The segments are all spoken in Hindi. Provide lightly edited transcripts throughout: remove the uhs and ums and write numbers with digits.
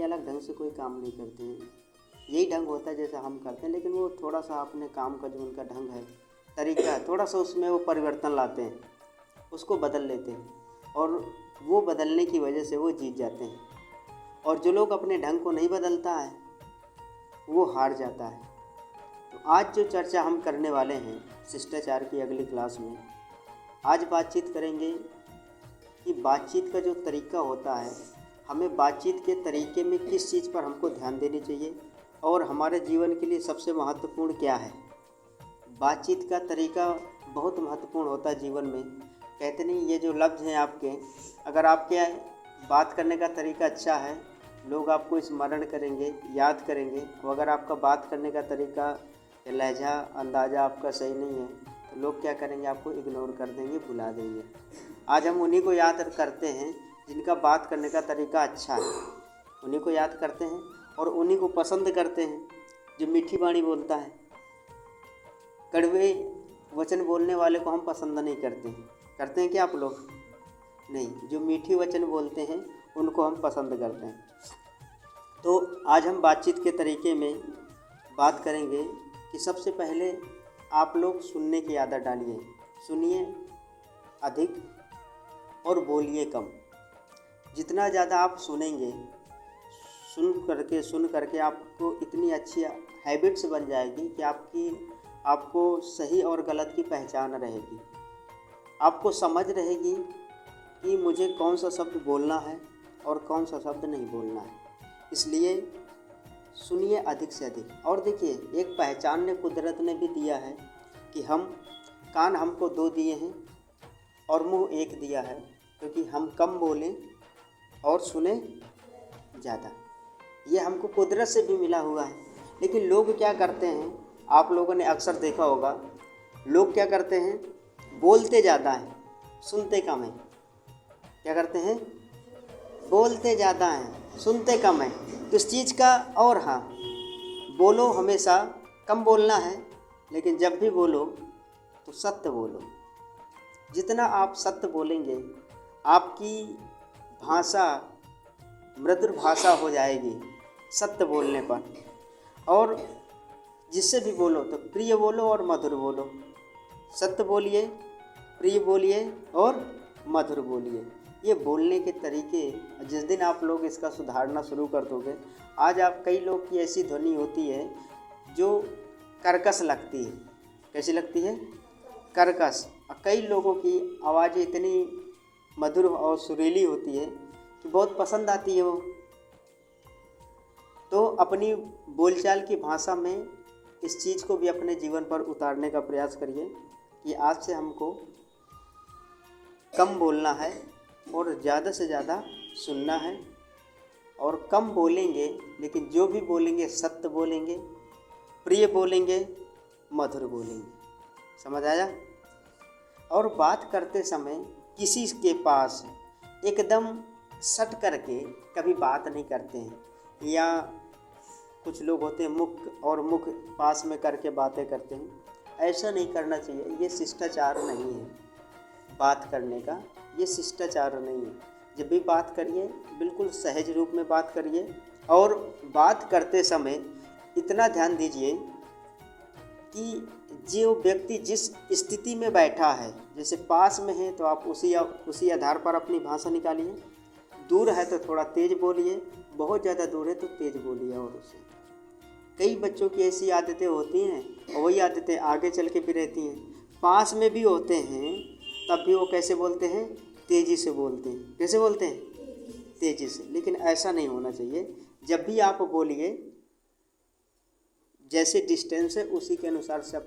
अलग ढंग से कोई काम नहीं करते हैं। यही ढंग होता है जैसा हम करते हैं, लेकिन वो थोड़ा सा अपने काम का जो उनका ढंग है, तरीका है, थोड़ा सा उसमें वो परिवर्तन लाते हैं, उसको बदल लेते हैं और वो बदलने की वजह से वो जीत जाते हैं। और जो लोग अपने ढंग को नहीं बदलता है वो हार जाता है। तो आज जो चर्चा हम करने वाले हैं शिष्टाचार की अगली क्लास में, आज बातचीत करेंगे कि बातचीत का जो तरीका होता है, हमें बातचीत के तरीके में किस चीज़ पर हमको ध्यान देनी चाहिए और हमारे जीवन के लिए सबसे महत्वपूर्ण क्या है। बातचीत का तरीका बहुत महत्वपूर्ण होता है जीवन में। कहते नहीं, ये जो लफ्ज़ हैं आपके, अगर आपके बात करने का तरीका अच्छा है, लोग आपको स्मरण करेंगे, याद करेंगे। और अगर आपका बात करने का तरीका या लहजा अंदाज़ा आपका सही नहीं है तो लोग क्या करेंगे, आपको इग्नोर कर देंगे, भुला देंगे। आज हम उन्हीं को याद करते हैं जिनका बात करने का तरीका अच्छा है, उन्हीं को याद करते हैं और उन्हीं को पसंद करते हैं जो मीठी वाणी बोलता है। कड़वे वचन बोलने वाले को हम पसंद नहीं करते हैं। करते हैं क्या आप लोग? नहीं, जो मीठी वचन बोलते हैं उनको हम पसंद करते हैं। तो आज हम बातचीत के तरीके में बात करेंगे कि सबसे पहले आप लोग सुनने की आदत डालिए। सुनिए अधिक और बोलिए कम। जितना ज़्यादा आप सुनेंगे, सुन करके आपको इतनी अच्छी हैबिट्स बन जाएगी कि आपको सही और गलत की पहचान रहेगी। आपको समझ रहेगी कि मुझे कौन सा शब्द बोलना है और कौन सा शब्द नहीं बोलना है। इसलिए सुनिए अधिक से अधिक। और देखिए, एक पहचान ने कुदरत ने भी दिया है कि कान हमको 2 दिए हैं और मुंह 1 दिया है, क्योंकि हम कम बोलें और सुने ज़्यादा। ये हमको कुदरत से भी मिला हुआ है। लेकिन लोग क्या करते हैं, आप लोगों ने अक्सर देखा होगा, लोग क्या करते हैं, बोलते ज़्यादा हैं, सुनते कम हैं। क्या करते हैं? बोलते ज़्यादा हैं, सुनते कम हैं। किस चीज़ का? और हाँ, बोलो हमेशा, कम बोलना है, लेकिन जब भी बोलो तो सत्य बोलो। जितना आप सत्य बोलेंगे, आपकी भाषा मृदुर भाषा हो जाएगी सत्य बोलने पर। और जिससे भी बोलो तो प्रिय बोलो और मधुर बोलो। सत्य बोलिए, प्रिय बोलिए और मधुर बोलिए। ये बोलने के तरीके, जिस दिन आप लोग इसका सुधारना शुरू कर दोगे, आज आप कई लोग की ऐसी ध्वनि होती है जो कर्कश लगती है। कैसी लगती है? कर्कश। और कई लोगों की आवाज़ इतनी मधुर और सुरीली होती है कि बहुत पसंद आती है वो। तो अपनी बोलचाल की भाषा में इस चीज़ को भी अपने जीवन पर उतारने का प्रयास करिए कि आज से हमको कम बोलना है और ज़्यादा से ज़्यादा सुनना है। और कम बोलेंगे, लेकिन जो भी बोलेंगे सत्य बोलेंगे, प्रिय बोलेंगे, मधुर बोलेंगे। समझ आया? और बात करते समय किसी के पास एकदम सट करके कभी बात नहीं करते हैं। या कुछ लोग होते हैं मुख पास में करके बातें करते हैं। ऐसा नहीं करना चाहिए। ये शिष्टाचार नहीं है बात करने का, ये शिष्टाचार नहीं है। जब भी बात करिए बिल्कुल सहज रूप में बात करिए। और बात करते समय इतना ध्यान दीजिए कि जो व्यक्ति जिस स्थिति में बैठा है, जैसे पास में है तो आप उसी आधार पर अपनी भाषा निकालिए। दूर है तो थोड़ा तेज़ बोलिए, बहुत ज़्यादा दूर है तो तेज़ बोलिए। और उसे कई बच्चों की ऐसी आदतें होती हैं और वही आदतें आगे चल के भी रहती हैं। पास में भी होते हैं तब भी वो कैसे बोलते हैं? तेज़ी से बोलते हैं। कैसे बोलते हैं? तेज़ी से। लेकिन ऐसा नहीं होना चाहिए। जब भी आप बोलिए, जैसे डिस्टेंस है उसी के अनुसार से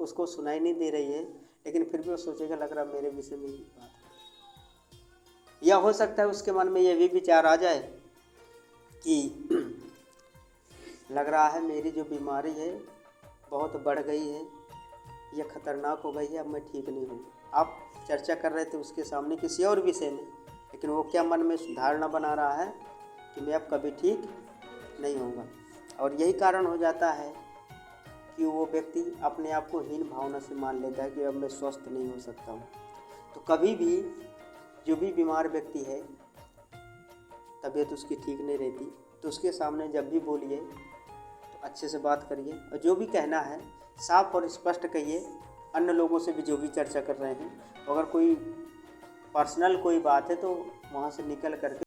उसको सुनाई नहीं दे रही है, लेकिन फिर भी वो सोचेगा लग रहा मेरे विषय में ही बात है। या हो सकता है उसके मन में ये भी विचार आ जाए कि लग रहा है मेरी जो बीमारी है बहुत बढ़ गई है, यह खतरनाक हो गई है, अब मैं ठीक नहीं हूँ। आप चर्चा कर रहे थे उसके सामने किसी और विषय में, लेकिन वो क्या मन में धारणा बना रहा है कि मैं अब कभी ठीक नहीं होऊंगा। और यही कारण हो जाता है कि वो व्यक्ति अपने आप को हीन भावना से मान लेता है कि अब मैं स्वस्थ नहीं हो सकता हूँ। तो कभी भी जो भी बीमार व्यक्ति है, तबीयत उसकी ठीक नहीं रहती, तो उसके सामने जब भी बोलिए तो अच्छे से बात करिए और जो भी कहना है साफ और स्पष्ट कहिए। अन्य लोगों से भी जो भी चर्चा कर रहे हैं, अगर कोई पर्सनल कोई बात है तो वहाँ से निकल करके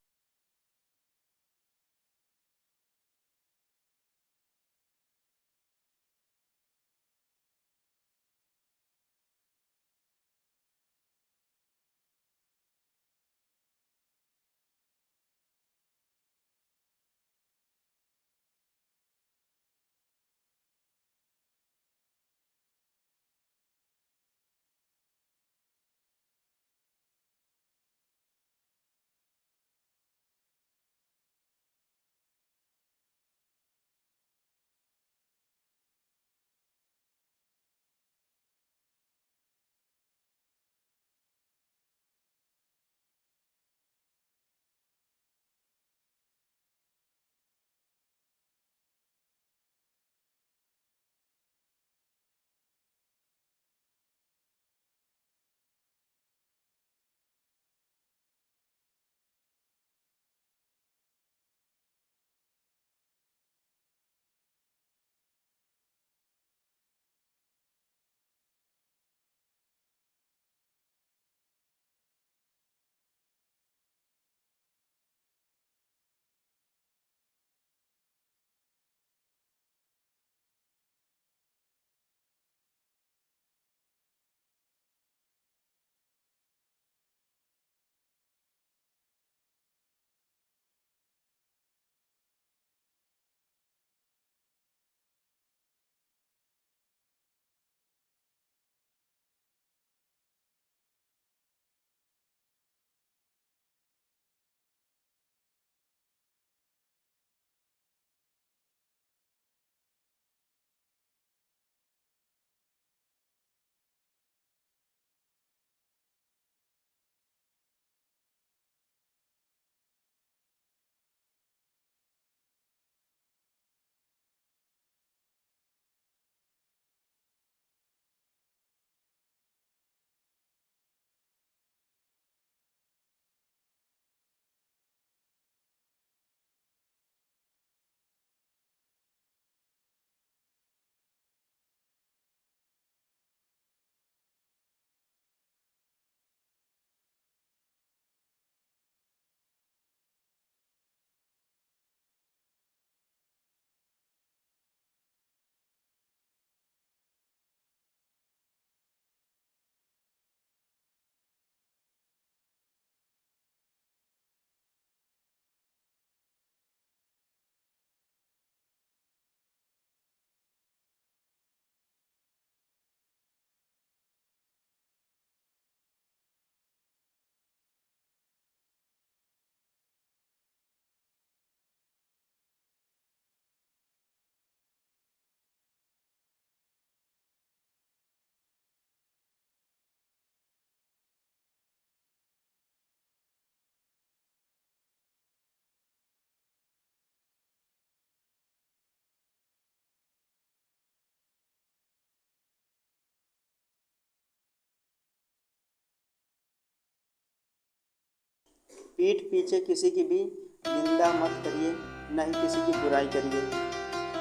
पीठ पीछे किसी की भी निंदा मत करिए, न ही किसी की बुराई करिए,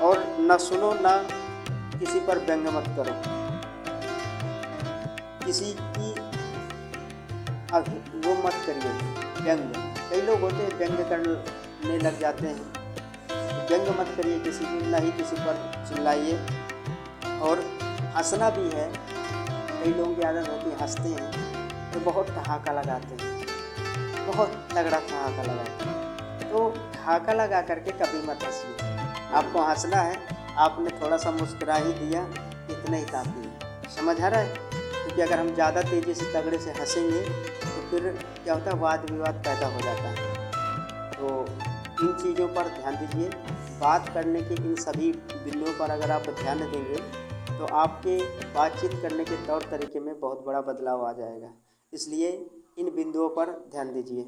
और न सुनो न किसी पर व्यंग मत करो। किसी की वो मत करिए व्यंग। कई लोग होते हैं व्यंग करने लग जाते हैं, व्यंग मत करिए किसी की, न ही किसी पर चिल्लाइए। और हंसना भी है, कई लोगों की आदत होती है हंसते हैं तो बहुत ठहाका लगाते हैं, बहुत तगड़ा ठहाका लगाते हैं। तो ठहाका लगा करके कभी मत हंसिए। आपको हंसना है, आपने थोड़ा सा मुस्कुरा ही दिया, इतना ही काफ़ी है। समझ आ रहा है? क्योंकि अगर हम ज़्यादा तेज़ी से तगड़े से हँसेंगे तो फिर क्या होता है, वाद विवाद पैदा हो जाता है। तो इन चीज़ों पर ध्यान दीजिए। बात करने के इन सभी बिंदुओं पर अगर आप ध्यान देंगे तो आपके बातचीत करने के तौर तरीके में बहुत बड़ा बदलाव आ जाएगा। इसलिए इन बिंदुओं पर ध्यान दीजिए।